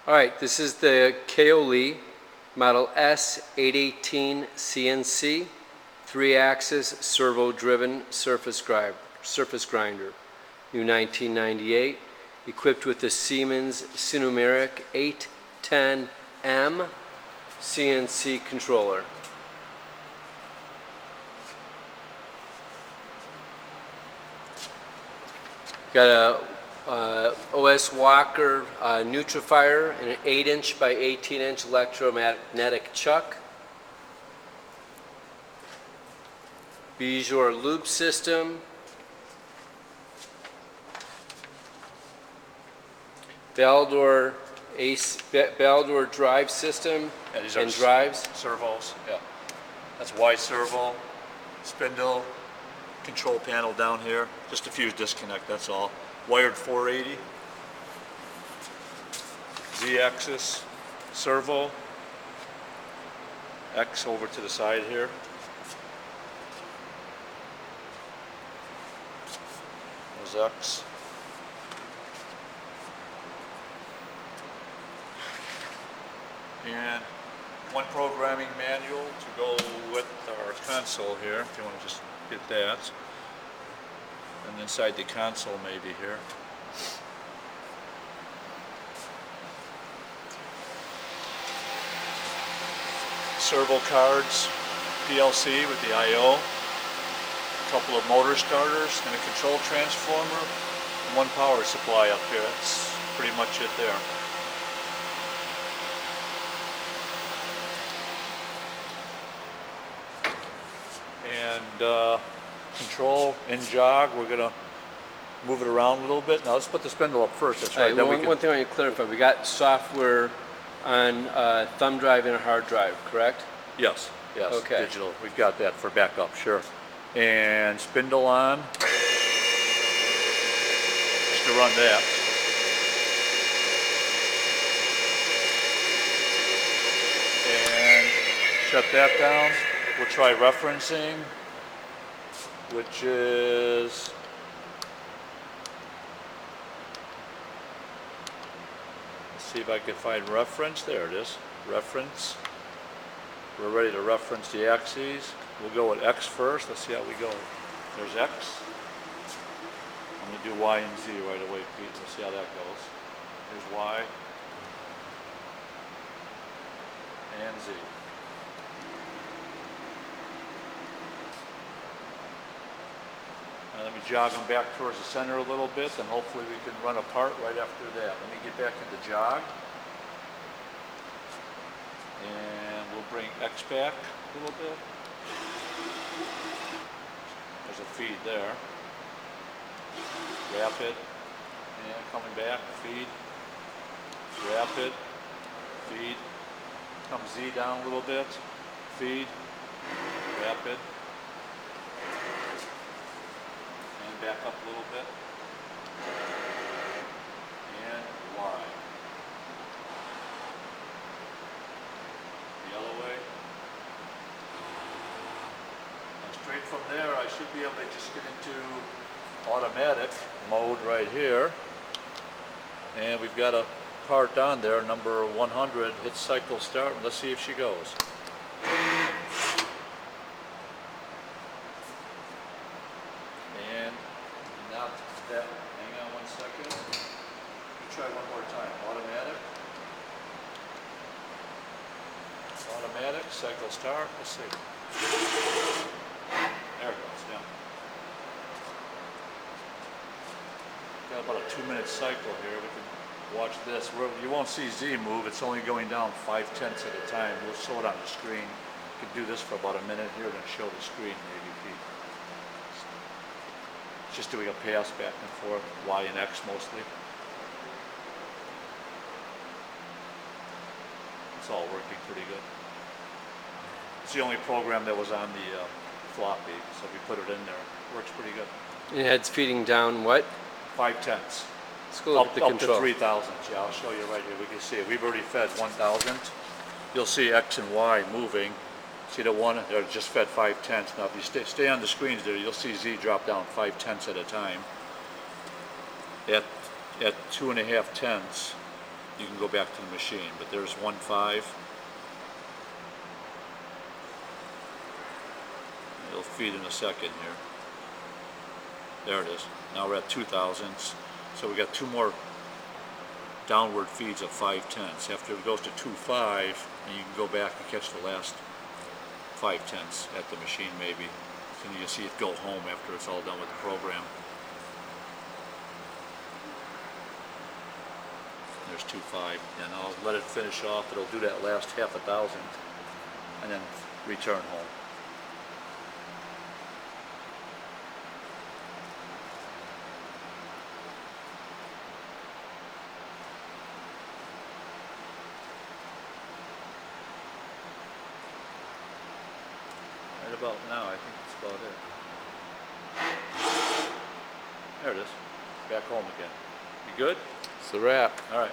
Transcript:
All right, this is the Kaoli model S818CNC, 3-axis servo-driven surface grinder, new 1998, equipped with the Siemens Sinomeric 810M CNC controller. Got a OS Walker Nutrifier and an 8-inch by 18-inch electromagnetic chuck. Bijor loop system. Baldor drive system and drives. Servos, yeah. That's Y servo, spindle, control panel down here. Just a fuse disconnect, that's all. Wired 480. Z-axis, servo. X over to the side here. There's X. And one programming manual to go with our console here, if you want to just get that. And inside the console maybe here. Servo cards, PLC with the I/O, a couple of motor starters and a control transformer, and one power supply up here. That's pretty much it there. And control and jog, we're going to move it around a little bit. Now let's put the spindle up first. That's right. One thing I want to clarify, we got software on a thumb drive and a hard drive, correct? Yes, yes, okay. Digital. We've got that for backup, sure. And spindle on, just to run that. And shut that down. We'll try referencing, which is let's see if I can find reference. There it is. Reference. We're ready to reference the axes. We'll go with X first. Let's see how we go. There's X. I'm going to do Y and Z right away, Pete. Let's see how that goes. Here's Y and Z. Let me jog them back towards the center a little bit, and hopefully we can run apart right after that. Let me get back into jog. And we'll bring X back a little bit. There's a feed there. Rapid. And coming back, feed. Rapid. Feed. Come Z down a little bit. Feed. Rapid. Back up a little bit, and Y. The other way. And straight from there, I should be able to just get into automatic mode right here. And we've got a part on there, number 100, hit cycle start. Let's see if she goes. Hang on 1 second. Try one more time. Automatic. Automatic. Cycle start. Let's see. There it goes. Yeah. Got about a 2-minute cycle here. We can watch this. You won't see Z move. It's only going down 5/10 at a time. We'll show it on the screen. You can do this for about a minute here and show the screen maybe, Pete. Just doing a pass back and forth, Y and X mostly. It's all working pretty good. It's the only program that was on the floppy, so we put it in there. Works pretty good. And it's feeding down what? 5/10. Let's go look at the control. Up to 3,000. Yeah, I'll show you right here. We can see it. We've already fed 1,000. You'll see X and Y moving. See the one, they're just fed 5/10. Now if you stay on the screens there, you'll see Z drop down 5/10 at a time. At 2.5 tenths, you can go back to the machine. But there's 1.5. It'll feed in a second here. There it is. Now we're at 2 thousandths. So we got 2 more downward feeds of 5/10. After it goes to 2.5, and you can go back and catch the last 5/10 at the machine maybe. And you can see it go home after it's all done with the program. There's 2.5, and I'll let it finish off. It'll do that last 1/2 thousandth, and then return home. Right about now, I think that's about it. There it is. Back home again. You good? It's a wrap. All right.